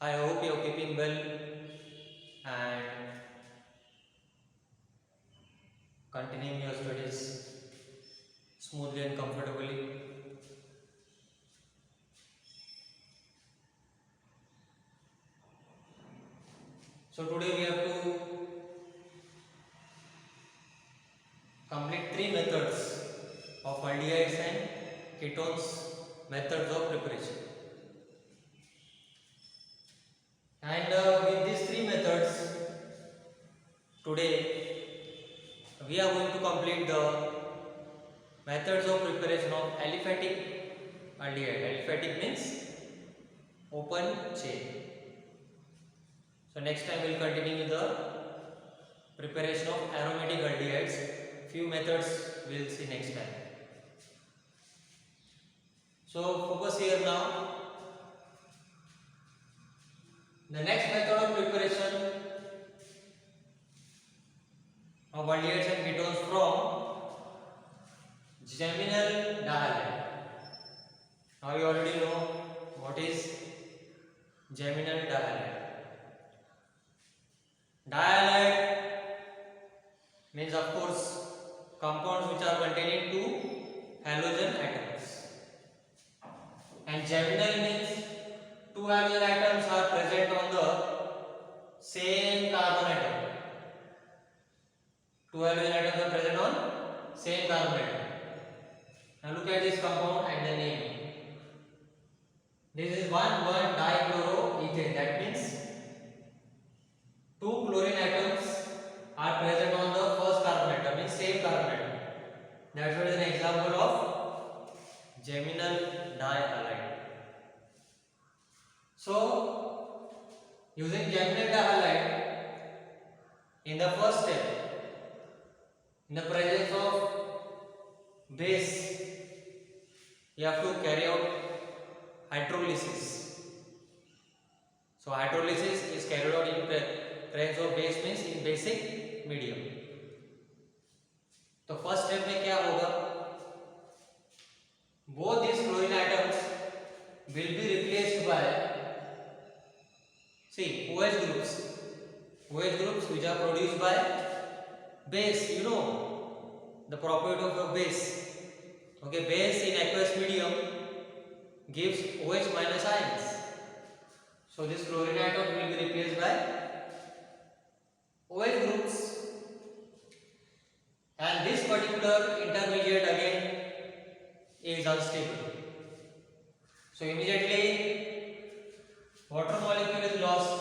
I hope you're keeping well and continuing your studies smoothly and comfortably. So today we have to complete three methods of aldehydes and ketones methods of preparation. And with these three methods, today we are going to complete the methods of preparation of aliphatic aldehyde. Aliphatic means open chain. So next time we will continue with the preparation of aromatic aldehydes. Few methods we will see next time. So focus here now. The next method of preparation of aldehydes and ketones from geminal dihalide. Now you already know what is geminal dihalide. Dihalide means of course compounds which are containing two halogen atoms, and geminal means two halogen atoms are present on the same carbon atom. Two halogen atoms are present on same carbon atom. Now look at this compound and the name. This is 1,1-dichloroethane. That means two chlorine atoms are present on the first carbon atom, means same carbon atom. That's what is an example of geminal dihalide. So using geminal dihalide, in the first step, in the presence of base, you have to carry out hydrolysis. So hydrolysis is carried out in presence of base, means in basic medium. तो first step में क्या होगा? Both these chlorine atoms will be replaced by OH groups. OH groups which are produced by base. You know the property of a base. Okay, base in aqueous medium gives OH minus ions. So this chlorine atom will be replaced by OH groups, and this particular intermediate again is unstable. So immediately water molecule is lost,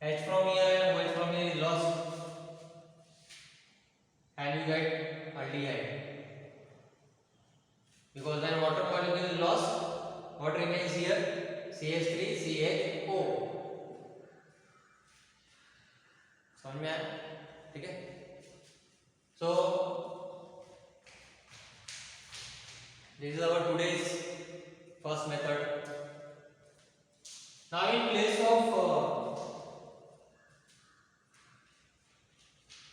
H from here and OH from here is lost, and you get aldehyde. Because when water molecule is lost, what remains here? CH3CHO. समझ में आया? ठीक है? So this is our today's first method. Now in place of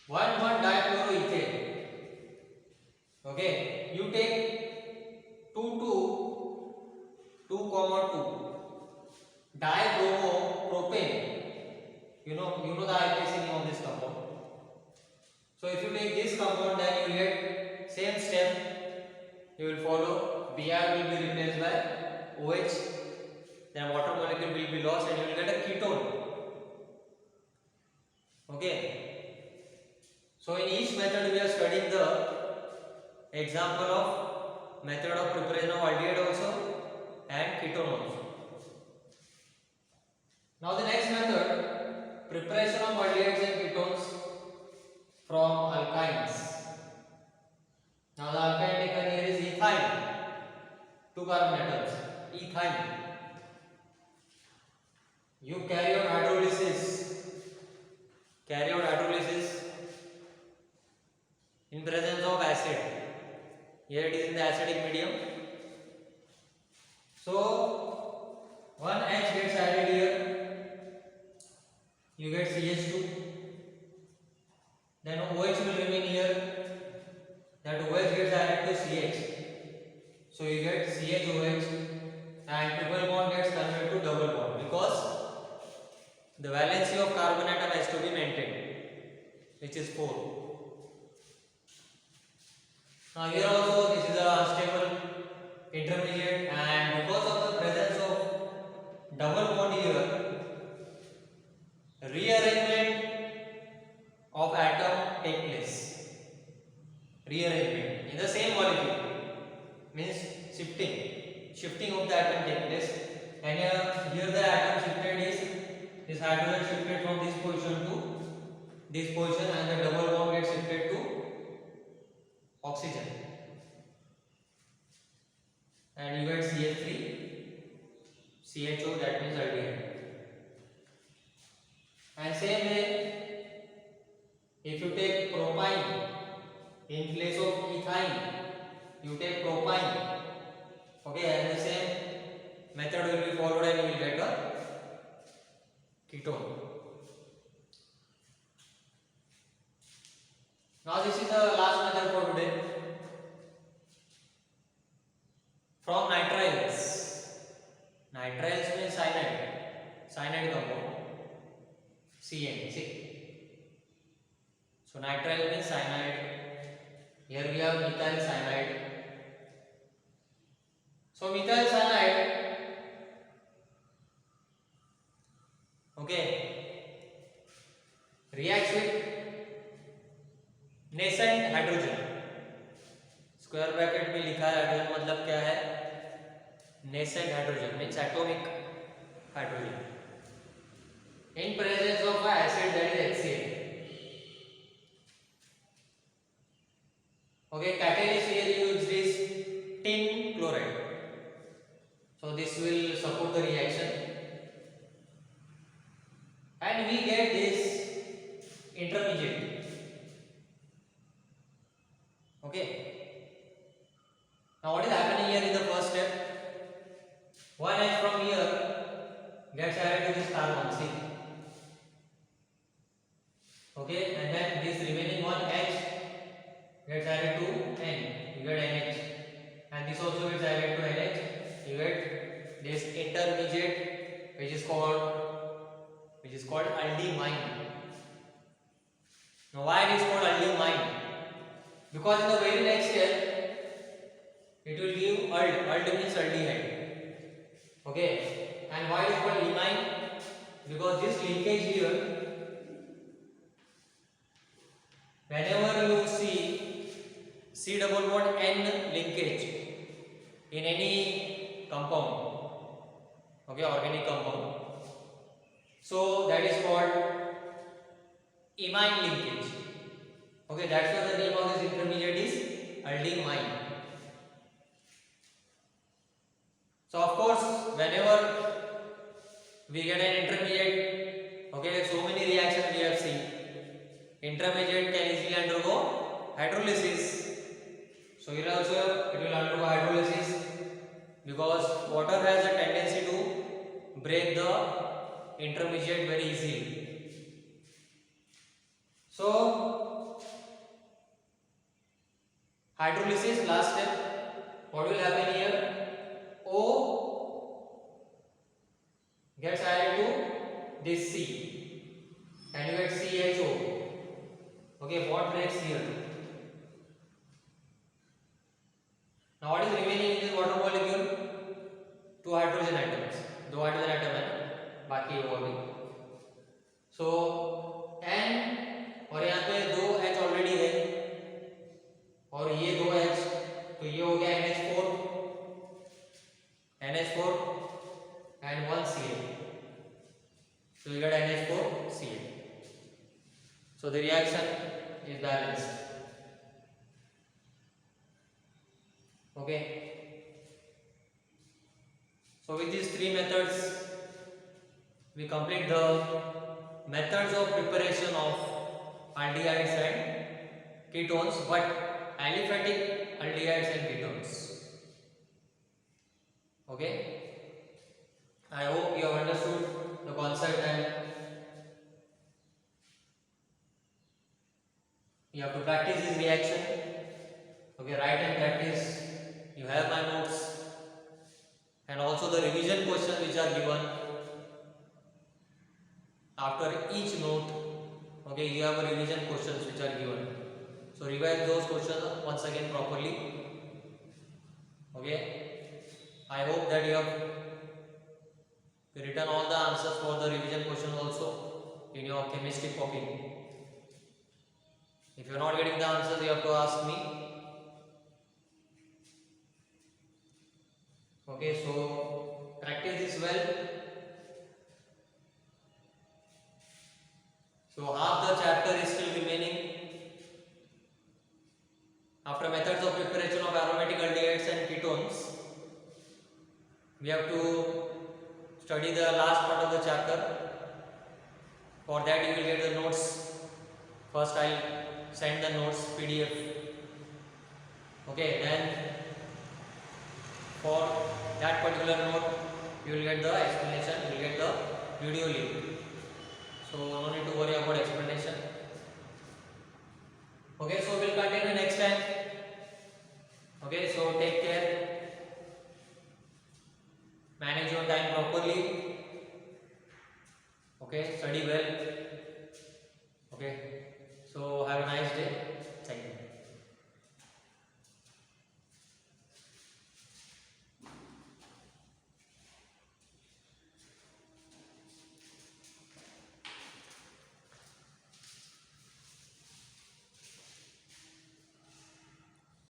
1,1-dichloroethane, okay, you take 2,2 dibromopropane. You know the IPC name of this compound. So if you take this compound, then you get same step. You will follow. Br will be replaced by OH. Then water molecule will be lost, and you will get a ketone. Okay. So in each method we are studying the example of method of preparation of aldehyde also and ketone also. Now the next method, preparation of aldehydes and ketones from alkynes. Now the alkyne taken here is ethyne, two carbon atoms, ethyne. You carry out hydrolysis in presence of acid. Here it is in the acidic medium. So one H gets added here, you get CH2, then OH will remain here, that OH gets added to CH, so you get CHOH, and triple bond gets converted to double bond the valency of carbon atom has to be maintained, which is 4. Now here also this is a unstable intermediate, and because of the presence of double bond here, rearrangement of atom take place. Rearrangement in the same molecule means shifting of the atom take place, and here the atom shifted is this hydrogen shifted from this position to this position, and the double bond gets shifted to oxygen, and you get CH3 CHO, that means aldehyde. And same way, if you take propyne in place of ethyne, you take propyne. Okay, and the same method will be followed, and you will get a ketone. Now this is the last method for today. From nitriles. Nitriles means cyanide compound, CN. See. So nitrile means cyanide. Here we have methyl cyanide. So methyl cyanide, okay, reacts with nascent hydrogen. Square bracket में लिखा है hydrogen मतलब क्या है? nascent hydrogen means atomic hydrogen in presence of an acid, that is HCl. Okay, catalyst here used is tin chloride. So this will support the reaction, and we get this intermediate. Okay, now what is happening here in the first step? One H from here gets added to this carbon, C. Okay, and then this remaining one H gets added to N. You get NH, and this also gets added to NH. You get this intermediate, which is called aldimine. Now why it is called aldimine? Because in the very next step it will give ald. Ald means aldehyde. Okay, and why it is called imine? Because this linkage here, whenever you see C double bond N linkage in any compound, okay, organic compound, so that is called imine linkage. Okay, that's why the name of this intermediate is aldimine. So of course, whenever we get an intermediate, okay, so many reactions we have seen. Intermediate can easily undergo hydrolysis. So here also it will undergo hydrolysis, because water has a tendency to break the intermediate very easily. So hydrolysis, last step, what will happen here? O gets added to this C, and you get CHO. Okay, bond breaks here. Now what is remaining in this water molecule? 2 hydrogen atoms. 2 hydrogen atom है, बाकी वो भी. So N, और यहाँ पे 2 H already है, और ये 2 H, तो ये हो गया NH4 and 1 Cl. So you get NH4 Cl. So the reaction is balanced. Okay. So with these 3 methods, we complete the methods of preparation of aldehydes and ketones, but aliphatic aldehydes and ketones. Okay, I hope you have understood the concept, and you have to practice this reaction. Okay, write and practice. You have my notes and also the revision questions which are given. after each note, okay, you have a revision questions which are given. So revise those questions once again properly. Okay, I hope that you have written all the answers for the revision questions also in your chemistry copy. If you are not getting the answers, you have to ask me. Okay, so practice this well. So half the chapter is still remaining. After methods of preparation of aromatic aldehydes and ketones, we have to study the last part of the chapter. For that you will get the notes. First I will send the notes PDF. Okay, then for that particular note you will get the explanation, you will get the video link. So no need to worry about explanation. Okay, so we will continue next time.